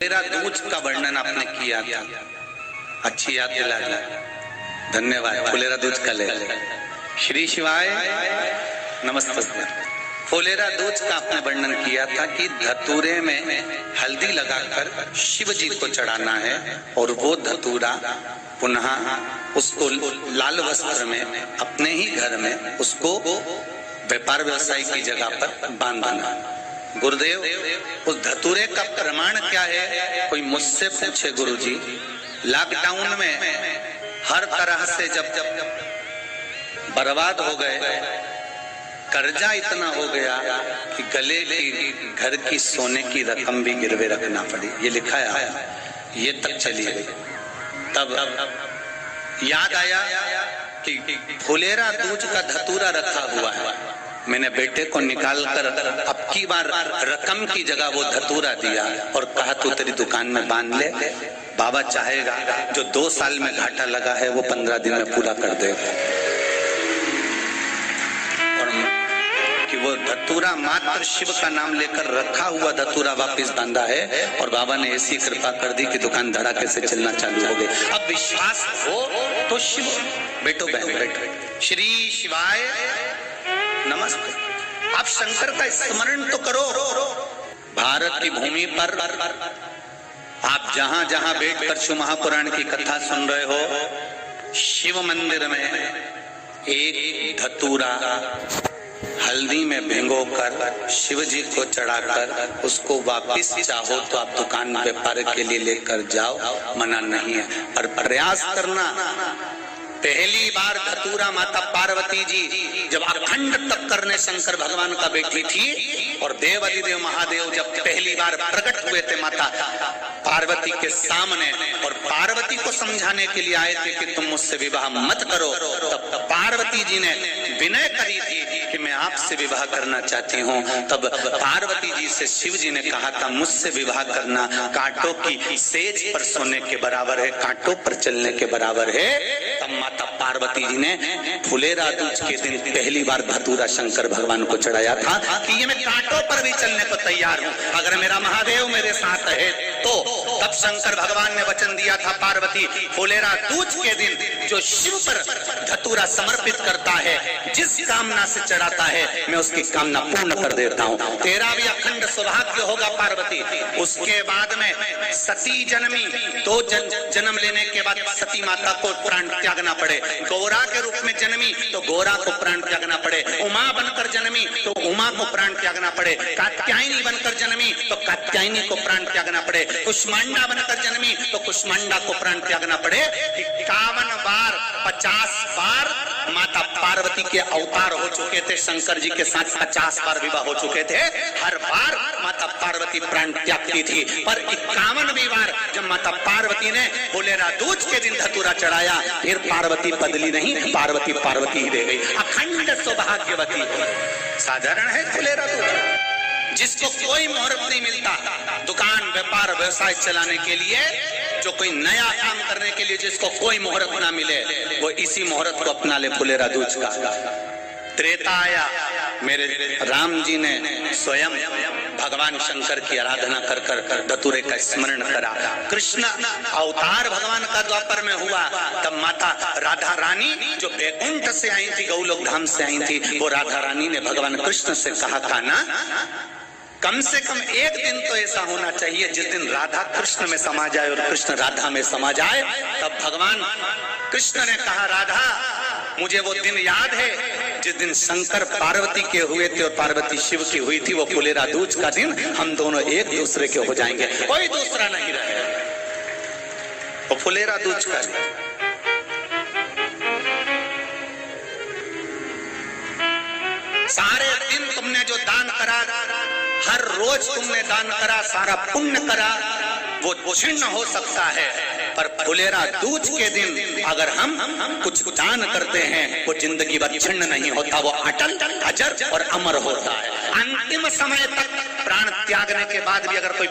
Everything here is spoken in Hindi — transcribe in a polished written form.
मेरा दूज का वर्णन आपने किया था, अच्छी याद दिला दी, धन्यवाद। फुलेरा दूज का ले श्री शिवाय नमस्ते। फुलेरा दूज का आपने वर्णन किया था कि धतूरे में हल्दी लगाकर शिव जी को चढ़ाना है और वो धतूरा पुनः उसको लाल वस्त्र में अपने ही घर में उसको व्यापार व्यवसाय की जगह पर बांधना। गुरुदेव, उस धतूरे का प्रमाण क्या है? कोई मुझसे पूछे गुरुजी, लॉकडाउन में हर तरह से जब बर्बाद हो गए, कर्जा इतना हो गया कि गले की घर की सोने की रकम भी गिरवे रखना पड़ी, ये लिखा है, ये तक चली गई। तब याद आया कि फुलेरा दूज का धतूरा रखा हुआ है, मैंने बेटे को निकाल कर अब की बार रकम की जगह वो धतूरा दिया और कहा तू तेरी दुकान में बांध ले, बाबा चाहेगा जो 2 साल में घाटा लगा है वो 15 दिन में पूरा कर दे। और कि वो धतूरा मात्र शिव का नाम लेकर रखा हुआ धतूरा वापस बांधा है और बाबा ने ऐसी कृपा कर दी कि दुकान धड़ाके से चलना चालू हो गई। अब विश्वास हो तो शिव, बेटो बहन बैठो, श्री शिवाय नमस्ते। आप शंकर का स्मरण तो करो। भारत की भूमि पर आप जहां जहां बैठकर शिव महापुराण की कथा सुन रहे हो, शिव मंदिर में एक धतूरा हल्दी में भिगोकर शिव जी को चढ़ाकर उसको वापिस चाहो तो आप दुकान व्यापार के लिए लेकर जाओ, मना नहीं है, पर प्रयास करना। पहली बार धतूरा माता पार्वती जी जब अखंड तप करने शंकर भगवान का बैठी थी और देव अधिदेव महादेव जब पहली बार प्रकट हुए थे माता पार्वती के सामने और पार्वती को समझाने के लिए आए थे कि तुम मुझसे विवाह मत करो, तब पार्वती जी ने विनय करी थी कि मैं आपसे विवाह करना चाहती हूँ। तब पार्वती जी से शिव जी ने कहा था मुझसे विवाह करना कांटों की सेज पर सोने के बराबर है, कांटों पर चलने के बराबर है। तब माता पार्वती जी ने फुलेरा दूज के दिन पहली बार धतूरा शंकर भगवान को चढ़ाया था कि ये मैं कांटों पर भी चलने को तैयार हूँ अगर मेरा महादेव मेरे साथ है तो। तब शंकर भगवान ने वचन दिया था पार्वती, फुलेरा दूज के दिन जो शिव पर धतूरा समर्पित करता है, जिस कामना से चढ़ाता है, मैं उसकी कामना पूर्ण कर देता हूँ, तेरा भी अखंड सौभाग्य होगा पार्वती। उसके बाद में सती जन्मी, 2 जन्म लेने के बाद सती माता को प्राण त्यागना पड़े, गौरा के रूप में जन्मी तो गौरा को प्राण त्यागना पड़े, उमा बनकर जन्मी तो उमा को प्राण त्यागना पड़े, कात्यायनी बनकर जन्मी तो कात्यायनी को प्राण त्यागना पड़े, कुष्मांडा बनकर जन्मी तो कुष्मांडा को प्राण त्यागना पड़े। 51 बार 50 बार माता पार्वती के अवतार हो चुके थे, शंकर जी के साथ 50 बार विवाह हो चुके थे, हर बार माता पार्वती प्राण त्यागती थी। पर 51वीं बार जब माता पार्वती ने फुलेरा दूज के दिन धतूरा चढ़ाया, फिर पार्वती बदली नहीं, पार्वती पार्वती ही रह गई, अखंड सौभाग्यवती। साधारण है फुलेरा दूज, जिसको कोई मुहूर्त नहीं मिलता दुकान व्यापार व्यवसाय चलाने के लिए, जो कोई नया काम करने के लिए जिसको कोई मुहूर्त ना मिले, वो इसी मुहूर्त को अपना ले फुलेरा दूज का। त्रेता आया, मेरे राम जी ने स्वयं भगवान शंकर की आराधना कर कर धतूरे का स्मरण करा। कृष्ण अवतार भगवान का द्वापर में हुआ, तब माता राधा रानी जो बैकुंठ से आई थी, गौलोक धाम से आई थी, वो राधा रानी ने भगवान कृष्ण से कहा था ना, कम से कम एक दिन तो ऐसा होना चाहिए जिस दिन राधा कृष्ण में समा जाए और कृष्ण राधा में समा जाए। तब भगवान कृष्ण ने कहा, राधा मुझे वो दिन याद है जिस दिन शंकर पार्वती के हुए थे और पार्वती शिव की हुई थी, वो फुलेरा दूज का दिन हम दोनों एक दूसरे के हो जाएंगे, कोई दूसरा नहीं रहेगा। वो फुलेरा दूज का दिन सारे दिन तुमने जो दान करा, हर रोज तुमने दान करा, सारा पुण्य करा, वो छिन्न हो सकता है, पर फुलेरा दूज के दिन अगर हम कुछ दान करते हैं वो जिंदगी भर छिन्न नहीं होता, वो अटल अजर और अमर होता है। अंतिम समय तक प्राण त्यागने के बाद भी अगर कोई